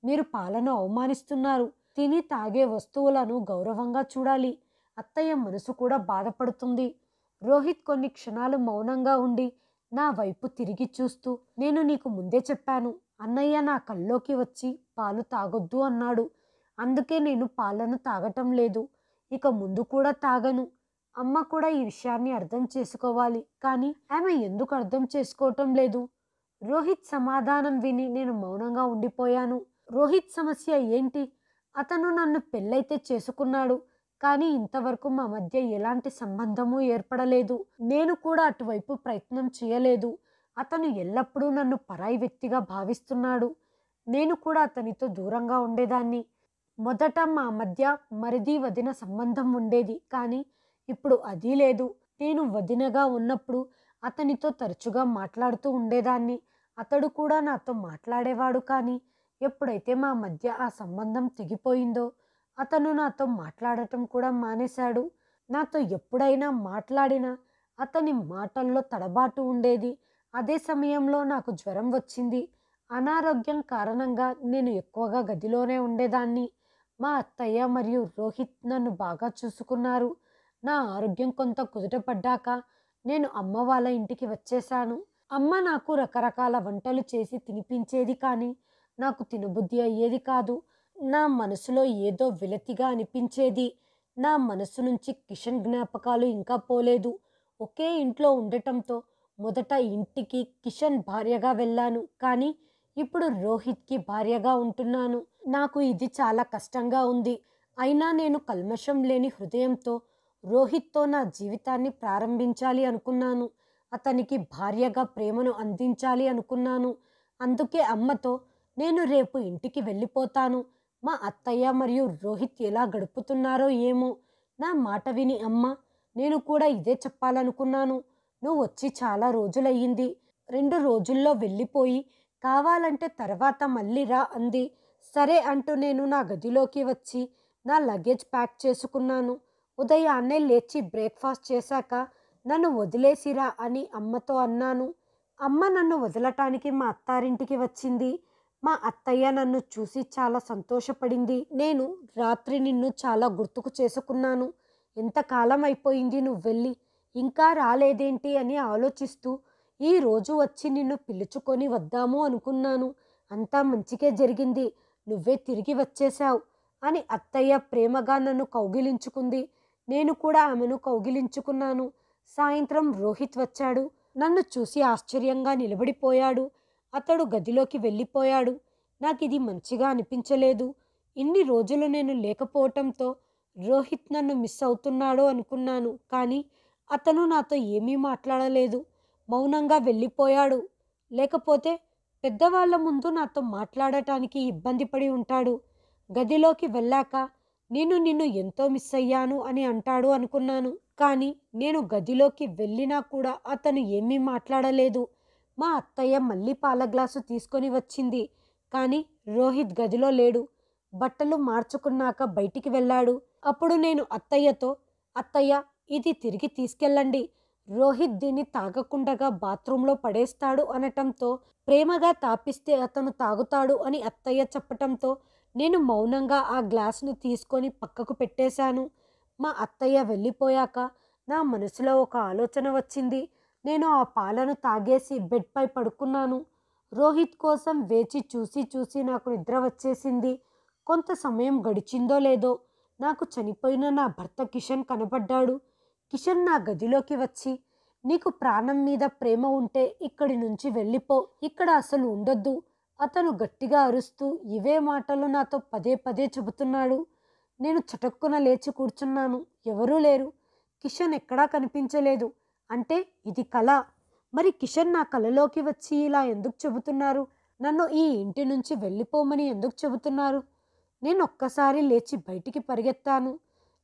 A: మీరు పాలను అవమానిస్తున్నారు. తిని తాగే వస్తువులను గౌరవంగా చూడాలి. అత్తయ్య మనసు కూడా బాధపడుతుంది. రోహిత్ కొన్ని క్షణాలు మౌనంగా ఉండి నా వైపు తిరిగి చూస్తూ నేను నీకు ముందే చెప్పాను. అన్నయ్య నా కల్లోకి వచ్చి పాలు తాగొద్దు అన్నాడు. అందుకే నేను పాలను తాగటం లేదు. ఇక ముందు కూడా తాగను. అమ్మ కూడా ఈ విషయాన్ని అర్థం చేసుకోవాలి. కానీ ఆమె ఎందుకు అర్థం చేసుకోవటం లేదు? రోహిత్ సమాధానం విని నేను మౌనంగా ఉండిపోయాను. రోహిత్ సమస్య ఏంటి? అతను నన్ను పెళ్ళైతే చేసుకున్నాడు. కానీ ఇంతవరకు మా మధ్య ఎలాంటి సంబంధము ఏర్పడలేదు. నేను కూడా అటువైపు ప్రయత్నం చేయలేదు. అతను ఎల్లప్పుడూ నన్ను పరాయి వ్యక్తిగా భావిస్తున్నాడు. నేను కూడా అతనితో దూరంగా ఉండేదాన్ని. మొదట మా మధ్య మరిది వదిన సంబంధం ఉండేది. కానీ ఇప్పుడు అది లేదు. నేను వదినగా ఉన్నప్పుడు అతనితో తరచుగా మాట్లాడుతూ ఉండేదాన్ని. అతడు కూడా నాతో మాట్లాడేవాడు. కానీ ఎప్పుడైతే మా మధ్య ఆ సంబంధం తెగిపోయిందో అతను నాతో మాట్లాడటం కూడా మానేశాడు. నాతో ఎప్పుడైనా మాట్లాడినా అతని మాటల్లో తడబాటు ఉండేది. అదే సమయంలో నాకు జ్వరం వచ్చింది. అనారోగ్యం కారణంగా నేను ఎక్కువగా గదిలోనే ఉండేదాన్ని. మా అత్తయ్య మరియు రోహిత్ నన్ను బాగా చూసుకున్నారు. నా ఆరోగ్యం కొంత కుదుటపడ్డాక నేను అమ్మ వాళ్ళ ఇంటికి వచ్చేశాను. అమ్మ నాకు రకరకాల వంటలు చేసి తినిపించేది. కానీ నాకు తినబుద్ధి అయ్యేది కాదు. నా మనసులో ఏదో విలతిగా అనిపించేది. నా మనసు నుంచి కిషన్ జ్ఞాపకాలు ఇంకా పోలేదు. ఒకే ఇంట్లో ఉండటంతో మొదట ఇంటికి కిషన్ భార్యగా వెళ్ళాను. కానీ ఇప్పుడు రోహిత్కి భార్యగా ఉంటున్నాను. నాకు ఇది చాలా కష్టంగా ఉంది. అయినా నేను కల్మషం లేని హృదయంతో రోహిత్తో నా జీవితాన్ని ప్రారంభించాలి అనుకున్నాను. అతనికి భార్యగా ప్రేమను అందించాలి అనుకున్నాను. అందుకే అమ్మతో నేను రేపు ఇంటికి వెళ్ళిపోతాను. మా అత్తయ్య మరియు రోహిత్ ఎలా గడుపుతున్నారో ఏమో. నా మాట విని అమ్మ, నేను కూడా ఇదే చెప్పాలనుకున్నాను. నువ్వు వచ్చి చాలా రోజులయ్యింది. 2 రోజుల్లో వెళ్ళిపోయి కావాలంటే తర్వాత మళ్ళీ రా అంది. సరే అంటూ నేను నా గదిలోకి వచ్చి నా లగేజ్ ప్యాక్ చేసుకున్నాను. ఉదయాన్నే లేచి బ్రేక్ఫాస్ట్ చేశాక నన్ను వదిలేసిరా అని అమ్మతో అన్నాను. అమ్మ నన్ను వదలటానికి మా అత్తారింటికి వచ్చింది. మా అత్తయ్య నన్ను చూసి చాలా సంతోషపడింది. నేను రాత్రి నిన్ను చాలా గుర్తుకు చేసుకున్నాను. ఎంతకాలం అయిపోయింది నువ్వు వెళ్ళి, ఇంకా రాలేదేంటి అని ఆలోచిస్తూ ఈ రోజు వచ్చి నిన్ను పిలుచుకొని వద్దాము అనుకున్నాను. అంతా మంచికే జరిగింది. నువ్వే తిరిగి వచ్చేశావు అని అత్తయ్య ప్రేమగా నన్ను కౌగిలించుకుంది. నేను కూడా ఆమెను కౌగిలించుకున్నాను. సాయంత్రం రోహిత్ వచ్చాడు. నన్ను చూసి ఆశ్చర్యంగా నిలబడిపోయాడు. అతడు గదిలోకి వెళ్ళిపోయాడు. నాకిది మంచిగా అనిపించలేదు. ఇన్ని రోజులు నేను లేకపోవటంతో రోహిత్ నన్ను మిస్ అవుతున్నాడో అనుకున్నాను. కానీ అతను నాతో ఏమీ మాట్లాడలేదు. మౌనంగా వెళ్ళిపోయాడు. లేకపోతే పెద్దవాళ్ల ముందు నాతో మాట్లాడటానికి ఇబ్బంది పడి ఉంటాడు. గదిలోకి వెళ్ళాక నేను నిన్ను ఎంతో మిస్ అయ్యాను అని అంటాడు అనుకున్నాను. కానీ నేను గదిలోకి వెళ్ళినా కూడా అతను ఏమీ మాట్లాడలేదు. మా అత్తయ్య మళ్ళీ పాల గ్లాసు తీసుకొని వచ్చింది. కానీ రోహిత్ గదిలో లేడు. బట్టలు మార్చుకున్నాక బయటికి వెళ్ళాడు. అప్పుడు నేను అత్తయ్యతో, అత్తయ్య ఇది తిరిగి తీసుకెళ్ళండి. రోహిత్ దీన్ని తాగకుండగా బాత్రూంలో పడేస్తాడు అనటంతో, ప్రేమగా తాపిస్తే అతను తాగుతాడు అని అత్తయ్య చెప్పటంతో నేను మౌనంగా ఆ గ్లాసును తీసుకొని పక్కకు పెట్టేశాను. మా అత్తయ్య వెళ్ళిపోయాక నా మనసులో ఒక ఆలోచన వచ్చింది. నేను ఆ పాలను తాగేసి బెడ్పై పడుకున్నాను. రోహిత్ కోసం వేచి చూసి చూసి నాకు నిద్ర వచ్చేసింది. కొంత సమయం గడిచిందో లేదో నాకు చనిపోయిన నా భర్త కిషన్ కనబడ్డాడు. కిషన్ నా గదిలోకి వచ్చి, నీకు ప్రాణం మీద ప్రేమ ఉంటే ఇక్కడి నుంచి వెళ్ళిపో, ఇక్కడ అసలు ఉండొద్దు. అతను గట్టిగా అరుస్తూ ఇవే మాటలు నాతో పదే పదే చెబుతున్నాడు. నేను చటుక్కున లేచి కూర్చున్నాను. ఎవరూ లేరు. కిషన్ ఎక్కడా కనిపించలేదు. అంటే ఇది కళ. మరి కిషన్ నా కలలోకి వచ్చి ఇలా ఎందుకు చెబుతున్నారు? నన్ను ఈ ఇంటి నుంచి వెళ్ళిపోమని ఎందుకు చెబుతున్నారు? నేను ఒక్కసారి లేచి బయటికి పరిగెత్తాను.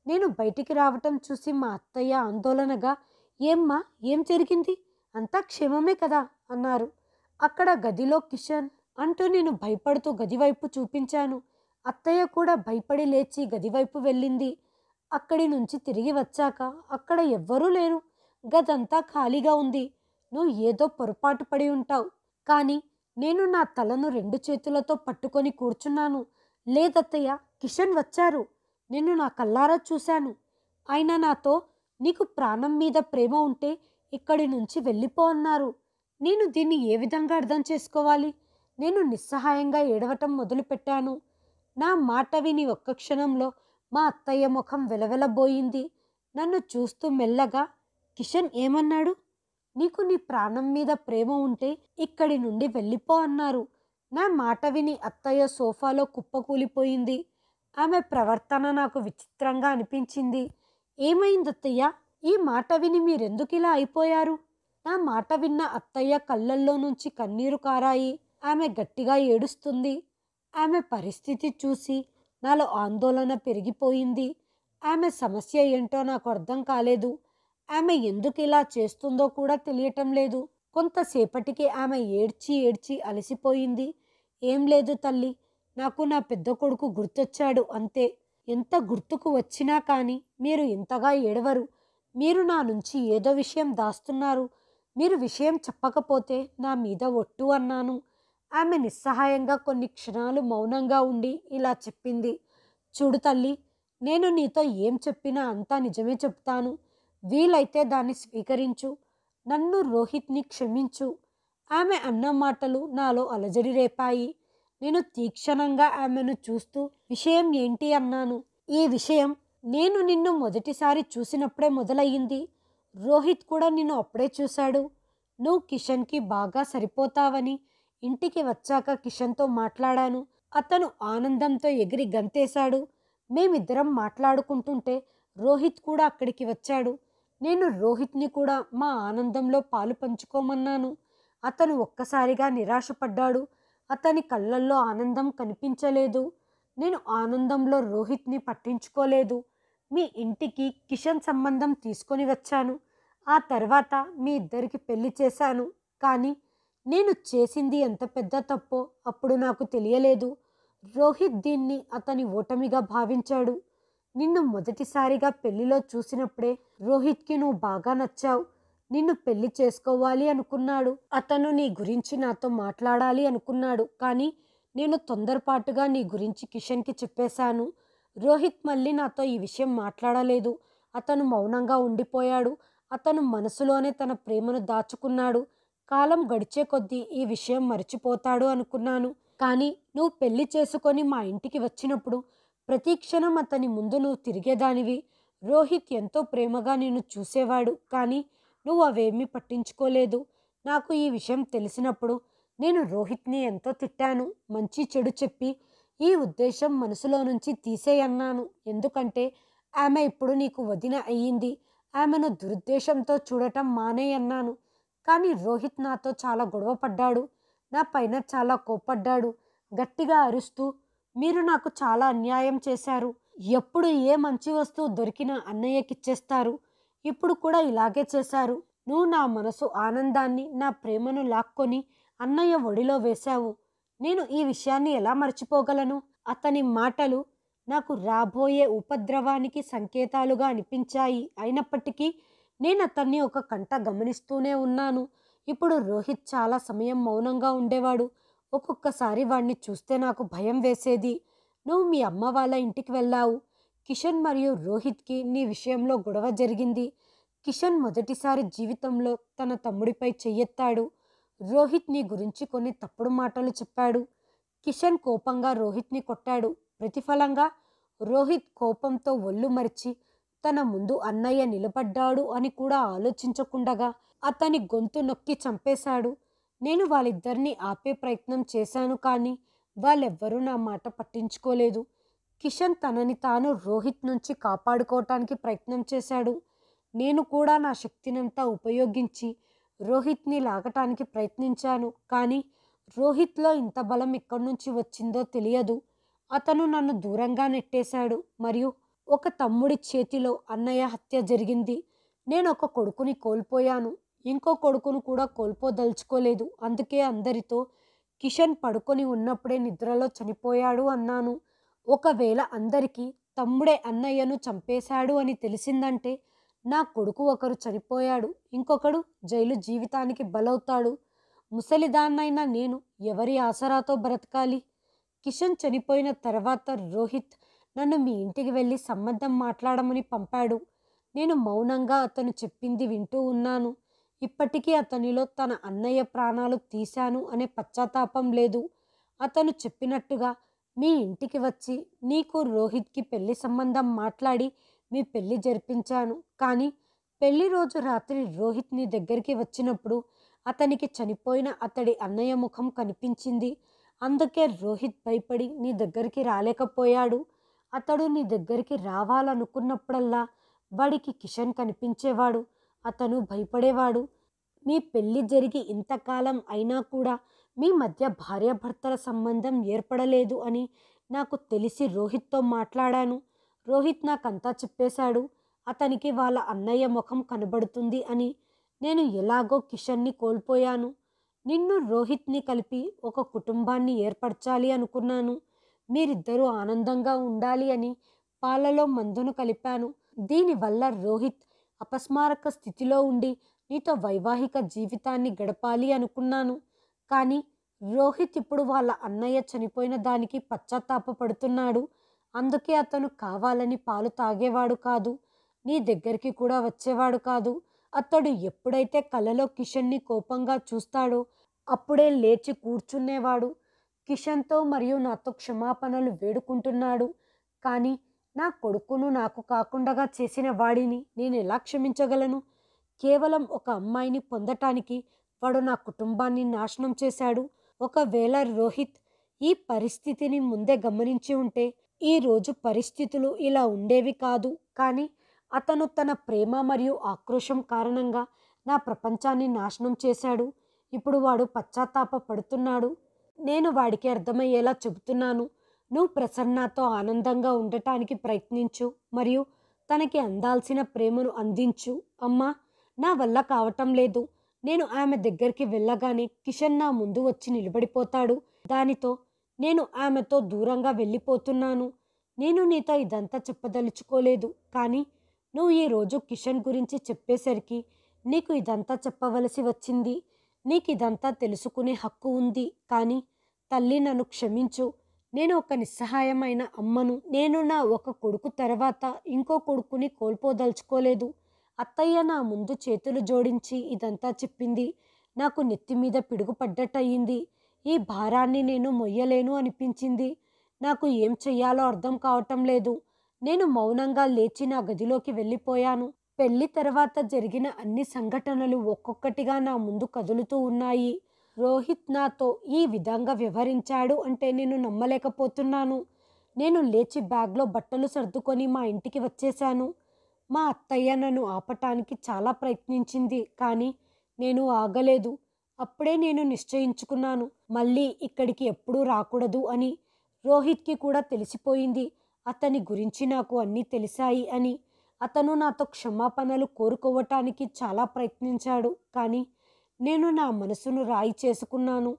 A: నేను బయటికి రావటం చూసి మా అత్తయ్య ఆందోళనగా, ఏమ్మా, ఏం జరిగింది? అంతా క్షేమమే కదా అన్నారు. అక్కడ గదిలో కిషన్ అంటూ నేను భయపడుతూ గదివైపు చూపించాను. అత్తయ్య కూడా భయపడి లేచి గదివైపు వెళ్ళింది. అక్కడి నుంచి తిరిగి వచ్చాక అక్కడ ఎవ్వరూ లేరు. గదంతా ఖాళీగా ఉంది. నువ్వు ఏదో పొరపాటు పడి ఉంటావు. కానీ నేను నా తలను 2 చేతులతో పట్టుకొని కూర్చున్నాను. లేదత్తయ్య, కిషన్ వచ్చారు. నేను నా కళ్ళారా చూశాను. ఆయన నాతో, నీకు ప్రాణం మీద ప్రేమ ఉంటే ఇక్కడి నుంచి వెళ్ళిపో అన్నారు. నేను దీన్ని ఏ విధంగా అర్థం చేసుకోవాలి? నేను నిస్సహాయంగా ఏడవటం మొదలుపెట్టాను. నా మాట విని ఒక్క క్షణంలో మా అత్తయ్య ముఖం వెలవెలబోయింది. నన్ను చూస్తూ మెల్లగా, కిషన్ ఏమన్నాడు? నీకు నీ ప్రాణం మీద ప్రేమ ఉంటే ఇక్కడి నుండి వెళ్ళిపో అన్నారు. నా మాట విని అత్తయ్య సోఫాలో కుప్పకూలిపోయింది. ఆమె ప్రవర్తన నాకు విచిత్రంగా అనిపించింది. ఏమైందత్తయ్య? ఈ మాట విని మీరెందుకు ఇలా అయిపోయారు? నా మాట విన్న అత్తయ్య కళ్ళల్లో నుంచి కన్నీరు కారాయి. ఆమె గట్టిగా ఏడుస్తుంది. ఆమె పరిస్థితి చూసి నాలో ఆందోళన పెరిగిపోయింది. ఆమె సమస్య ఏంటో నాకు అర్థం కాలేదు. ఆమె ఎందుకు ఇలా చేస్తుందో కూడా తెలియటం లేదు. కొంతసేపటికి ఆమె ఏడ్చి ఏడ్చి అలసిపోయింది. ఏం లేదు తల్లి, నాకు నా పెద్ద కొడుకు గుర్తొచ్చాడు అంతే. ఎంత గుర్తుకు వచ్చినా కానీ మీరు ఇంతగా ఏడవరు. మీరు నా నుంచి ఏదో విషయం దాస్తున్నారు. మీరు విషయం చెప్పకపోతే నా మీద ఒట్టు అన్నాను. ఆమె నిస్సహాయంగా కొన్ని క్షణాలు మౌనంగా ఉండి ఇలా చెప్పింది. చూడు తల్లి, నేను నీతో ఏం చెప్పినా అంతా నిజమే చెప్తాను. వీలైతే దాన్ని స్వీకరించు. నన్ను, రోహిత్ని క్షమించు. ఆమె అన్న మాటలు నాలో అలజడి రేపాయి. నేను తీక్షణంగా ఆమెను చూస్తూ, విషయం ఏంటి అన్నాను. ఈ విషయం నేను నిన్ను మొదటిసారి చూసినప్పుడే మొదలయ్యింది. రోహిత్ కూడా నిన్ను అప్పుడే చూశాడు. నువ్వు కిషన్కి బాగా సరిపోతావని ఇంటికి వచ్చాక కిషన్తో మాట్లాడాను. అతను ఆనందంతో ఎగిరి గంతేశాడు. మేమిద్దరం మాట్లాడుకుంటుంటే రోహిత్ కూడా అక్కడికి వచ్చాడు. నేను రోహిత్ని కూడా మా ఆనందంలో పాలు పంచుకోమన్నాను. అతను ఒక్కసారిగా నిరాశపడ్డాడు. అతని కళ్ళల్లో ఆనందం కనిపించలేదు. నేను ఆనందంలో రోహిత్ని పట్టించుకోలేదు. మీ ఇంటికి కిషన్ సంబంధం తీసుకొని వచ్చాను. ఆ తర్వాత మీ ఇద్దరికి పెళ్లి చేశాను. కానీ నేను చేసింది ఎంత పెద్ద తప్పో అప్పుడు నాకు తెలియలేదు. రోహిత్ దీన్ని అతని ఓటమిగా భావించాడు. నిన్ను మొదటిసారిగా పెళ్లిలో చూసినప్పుడే రోహిత్కి నువ్వు బాగా నచ్చావు. నిన్ను పెళ్లి చేసుకోవాలి అనుకున్నాడు. అతను నీ గురించి నాతో మాట్లాడాలి అనుకున్నాడు. కానీ నేను తొందరపాటుగా నీ గురించి కిషన్కి చెప్పేశాను. రోహిత్ మళ్ళీ నాతో ఈ విషయం మాట్లాడలేదు. అతను మౌనంగా ఉండిపోయాడు. అతను మనసులోనే తన ప్రేమను దాచుకున్నాడు. కాలం గడిచే కొద్దీ ఈ విషయం మర్చిపోతాడు అనుకున్నాను. కానీ నువ్వు పెళ్లి చేసుకొని మా ఇంటికి వచ్చినప్పుడు ప్రతి క్షణం అతని ముందు నువ్వు తిరిగేదానివి. రోహిత్ ఎంతో ప్రేమగా నిన్ను చూసేవాడు. కానీ నువ్వు అవేమీ పట్టించుకోలేదు. నాకు ఈ విషయం తెలిసినప్పుడు నేను రోహిత్ని ఎంతో తిట్టాను. మంచి చెడు చెప్పి ఈ ఉద్దేశం మనసులో నుంచి తీసేయన్నాను. ఎందుకంటే ఆమె ఇప్పుడు నీకు వదిన అయ్యింది. ఆమెను దురుద్దేశంతో చూడటం మానేయన్నాను. కానీ రోహిత్ నాతో చాలా గొడవ పడ్డాడు. నా పైన చాలా కోప్పడ్డాడు. గట్టిగా అరుస్తూ మీరు నాకు చాలా అన్యాయం చేశారు. ఎప్పుడు ఏ మంచి వస్తువు దొరికినా అన్నయ్యకిచ్చేస్తారు. ఇప్పుడు కూడా ఇలాగే చేశారు. నువ్వు నా మనసు ఆనందాన్ని, నా ప్రేమను లాక్కొని అన్నయ్య ఒడిలో వేశావు. నేను ఈ విషయాన్ని ఎలా మర్చిపోగలను? అతని మాటలు నాకు రాబోయే ఉపద్రవానికి సంకేతాలుగా అనిపించాయి. అయినప్పటికీ నేను అతన్ని ఒక కంట గమనిస్తూనే ఉన్నాను. ఇప్పుడు రోహిత్ చాలా సమయం మౌనంగా ఉండేవాడు. ఒక్కొక్కసారి వాణ్ణి చూస్తే నాకు భయం వేసేది. నువ్వు మీ అమ్మ వాళ్ళ ఇంటికి వెళ్ళావు. కిషన్ మరియు రోహిత్కి నీ విషయంలో గొడవ జరిగింది. కిషన్ మొదటిసారి జీవితంలో తన తమ్ముడిపై చెయ్యెత్తాడు. రోహిత్ నీ గురించి కొన్ని తప్పుడు మాటలు చెప్పాడు. కిషన్ కోపంగా రోహిత్ని కొట్టాడు. ప్రతిఫలంగా రోహిత్ కోపంతో ఒళ్ళు మరిచి తన ముందు అన్నయ్య నిలబడ్డాడు అని కూడా ఆలోచించకుండగా అతని గొంతు నొక్కి చంపేశాడు. నేను వాళ్ళిద్దరినీ ఆపే ప్రయత్నం చేశాను. కానీ వాళ్ళెవ్వరూ నా మాట పట్టించుకోలేదు. కిషన్ తనని తాను రోహిత్ నుంచి కాపాడుకోవటానికి ప్రయత్నం చేశాడు. నేను కూడా నా శక్తినంతా ఉపయోగించి రోహిత్ని లాగటానికి ప్రయత్నించాను. కానీ రోహిత్లో ఇంత బలం ఎక్కడి నుంచి వచ్చిందో తెలియదు. అతను నన్ను దూరంగా నెట్టేశాడు. మరియు ఒక తమ్ముడి చేతిలో అన్నయ్య హత్య జరిగింది. నేను ఒక కొడుకుని కోల్పోయాను. ఇంకో కొడుకును కూడా కోల్పోదలుచుకోలేదు. అందుకే అందరితో కిషన్ పడుకొని ఉన్నప్పుడే నిద్రలో చనిపోయాడు అన్నాను. ఒకవేళ అందరికీ తమ్ముడే అన్నయ్యను చంపేశాడు అని తెలిసిందంటే నా కొడుకు ఒకరు చనిపోయాడు, ఇంకొకడు జైలు జీవితానికి బలవుతాడు. ముసలిదాన్నైనా నేను ఎవరి ఆసరాతో బ్రతకాలి? కిషన్ చనిపోయిన తర్వాత రోహిత్ నన్ను మీ ఇంటికి వెళ్ళి సంబంధం మాట్లాడమని పంపాడు. నేను మౌనంగా అతను చెప్పింది వింటూ ఉన్నాను. ఇప్పటికీ అతనిలో తన అన్నయ్య ప్రాణాలు తీశాను అనే పశ్చాత్తాపం లేదు. అతను చెప్పినట్టుగా మీ ఇంటికి వచ్చి నీకు రోహిత్కి పెళ్లి సంబంధం మాట్లాడి మీ పెళ్లి జరిపించాను. కానీ పెళ్లి రోజు రాత్రి రోహిత్ నీ దగ్గరికి వచ్చినప్పుడు అతనికి చనిపోయిన అతడి అన్నయ్య ముఖం కనిపించింది. అందుకే రోహిత్ భయపడి నీ దగ్గరికి రాలేకపోయాడు. అతడు నీ దగ్గరికి రావాలనుకున్నప్పుడల్లా వాడికి కిషన్ కనిపించేవాడు. అతను భయపడేవాడు. మీ పెళ్లి జరిగి ఇంతకాలం అయినా కూడా మీ మధ్య భార్యాభర్తల సంబంధం ఏర్పడలేదు అని నాకు తెలిసి రోహిత్తో మాట్లాడాను. రోహిత్ నాకంతా చెప్పేశాడు. అతనికి వాళ్ళ అన్నయ్య ముఖం కనబడుతుంది అని. నేను ఎలాగో కిషన్ని కోల్పోయాను. నిన్ను రోహిత్ని కలిపి ఒక కుటుంబాన్ని ఏర్పరచాలి అనుకున్నాను. మీరిద్దరూ ఆనందంగా ఉండాలి అని పాలలో మందును కలిపాను. దీనివల్ల రోహిత్ అపస్మారక స్థితిలో ఉండి నీతో వైవాహిక జీవితాన్ని గడపాలి అనుకున్నాను. కానీ రోహిత్ ఇప్పుడు వాళ్ళ అన్నయ్య చనిపోయిన దానికి పశ్చాత్తాపపడుతున్నాడు. అందుకే అతను కావాలని పాలు తాగేవాడు కాదు. నీ దగ్గరికి కూడా వచ్చేవాడు కాదు. అతడు ఎప్పుడైతే కలలో కిషన్ని కోపంగా చూస్తాడో అప్పుడే లేచి కూర్చునేవాడు. కిషన్తో మరియు నాతో క్షమాపణలు వేడుకుంటున్నాడు. కానీ నా కొడుకును నాకు కాకుండా చేసిన వాడిని నేను ఎలా క్షమించగలను? కేవలం ఒక అమ్మాయిని పొందటానికి వాడు నా కుటుంబాన్ని నాశనం చేశాడు. ఒకవేళ రోహిత్ ఈ పరిస్థితిని ముందే గమనించి ఉంటే ఈరోజు పరిస్థితులు ఇలా ఉండేవి కాదు. కానీ అతను తన ప్రేమ మరియు ఆక్రోశం కారణంగా నా ప్రపంచాన్ని నాశనం చేశాడు. ఇప్పుడు వాడు పశ్చాత్తాప పడుతున్నాడు. నేను వాడికి అర్థమయ్యేలా చెబుతున్నాను. నువ్వు ప్రసన్నతో ఆనందంగా ఉండటానికి ప్రయత్నించు మరియు తనకి అందాల్సిన ప్రేమను అందించు. అమ్మా, నా వల్ల కావటం లేదు. నేను ఆమె దగ్గరికి వెళ్ళగానే కిషన్ నా ముందు వచ్చి నిలబడిపోతాడు. దానితో నేను ఆమెతో దూరంగా వెళ్ళిపోతున్నాను. నేను నీతో ఇదంతా చెప్పదలుచుకోలేదు, కానీ నువ్వు ఈరోజు కిషన్ గురించి చెప్పేసరికి నీకు ఇదంతా చెప్పవలసి వచ్చింది. నీకు ఇదంతా తెలుసుకునే హక్కు ఉంది, కానీ తల్లి నన్ను క్షమించు. నేను ఒక నిస్సహాయమైన అమ్మను. నేను నా ఒక కొడుకు తర్వాత ఇంకో కొడుకుని కోల్పోదలుచుకోలేదు. అత్తయ్య నా ముందు చేతులు జోడించి ఇదంతా చెప్పింది. నాకు నెత్తి మీద పిడుగు పడ్డట్టయింది. ఈ భారాన్ని నేను మొయ్యలేను అనిపించింది. నాకు ఏం చెయ్యాలో అర్థం కావటం లేదు. నేను మౌనంగా లేచి నా గదిలోకి వెళ్ళిపోయాను. పెళ్లి తర్వాత జరిగిన అన్ని సంఘటనలు ఒక్కొక్కటిగా నా ముందు కదులుతూ ఉన్నాయి. రోహిత్ నాతో ఈ విధంగా వ్యవహరించాడు అంటే నేను నమ్మలేకపోతున్నాను. నేను లేచి బ్యాగ్లో బట్టలు సర్దుకొని మా ఇంటికి వచ్చేశాను. మా అత్తయ్య నన్ను ఆపటానికి చాలా ప్రయత్నించింది, కానీ నేను ఆగలేదు. అప్పుడే నేను నిశ్చయించుకున్నాను, మళ్ళీ ఇక్కడికి ఎప్పుడూ రాకూడదు అని. రోహిత్కి కూడా తెలిసిపోయింది. అతని గురించి నాకు అన్నీ తెలిసాయి అని. అతను నాతో క్షమాపణలు కోరుకోవటానికి చాలా ప్రయత్నించాడు, కానీ నేను నా మనసును రాయి చేసుకున్నాను.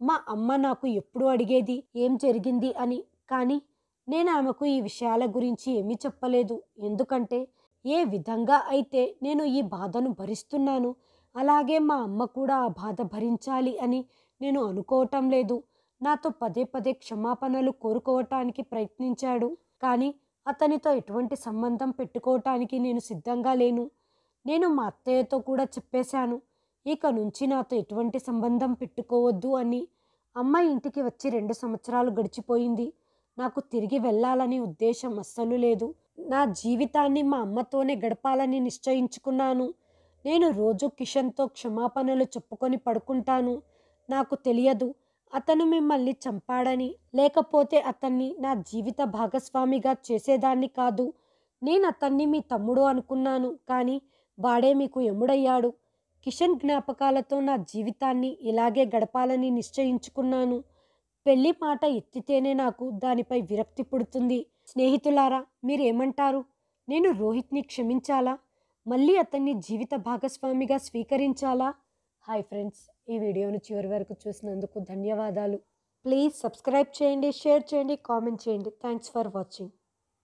A: మా అమ్మ నాకు ఎప్పుడు అడిగేది ఏం జరిగింది అని, కానీ నేను ఆమెకు ఈ విషయాల గురించి ఏమీ చెప్పలేదు. ఎందుకంటే ఏ విధంగా అయితే నేను ఈ బాధను భరిస్తున్నాను, అలాగే మా అమ్మ కూడా ఆ బాధ భరించాలి అని నేను అనుకోవటం లేదు. నాతో పదే పదే క్షమాపణలు కోరుకోవటానికి ప్రయత్నించాడు, కానీ అతనితో ఎటువంటి సంబంధం పెట్టుకోవటానికి నేను సిద్ధంగా లేను. నేను మా అత్తయ్యతో కూడా చెప్పేశాను, ఇక నుంచి నాతో ఎటువంటి సంబంధం పెట్టుకోవద్దు అని. అమ్మ ఇంటికి వచ్చి 2 సంవత్సరాలు గడిచిపోయింది. నాకు తిరిగి వెళ్ళాలని ఉద్దేశం అస్సలు లేదు. నా జీవితాన్ని మా అమ్మతోనే గడపాలని నిశ్చయించుకున్నాను. నేను రోజు కిషన్తో క్షమాపణలు చెప్పుకొని పడుకుంటాను. నాకు తెలియదు అతను మిమ్మల్ని చంపాడని, లేకపోతే అతన్ని నా జీవిత భాగస్వామిగా చేసేదాన్ని కాదు. నేను అతన్ని మీ తమ్ముడు అనుకున్నాను, కానీ వాడే మీకు ఎముడయ్యాడు. కిషన్ జ్ఞాపకాలతో నా జీవితాన్ని ఇలాగే గడపాలని నిశ్చయించుకున్నాను. పెళ్లి మాట ఎత్తితేనే నాకు దానిపై విరక్తి పుడుతుంది. స్నేహితులారా, మీరేమంటారు? నేను రోహిత్ని క్షమించాలా? మళ్ళీ అతన్ని జీవిత భాగస్వామిగా స్వీకరించాలా? హాయ్ ఫ్రెండ్స్, ఈ వీడియోను చివరి వరకు చూసినందుకు ధన్యవాదాలు. ప్లీజ్ సబ్స్క్రైబ్ చేయండి, షేర్ చేయండి, కామెంట్ చేయండి. Thanks for watching.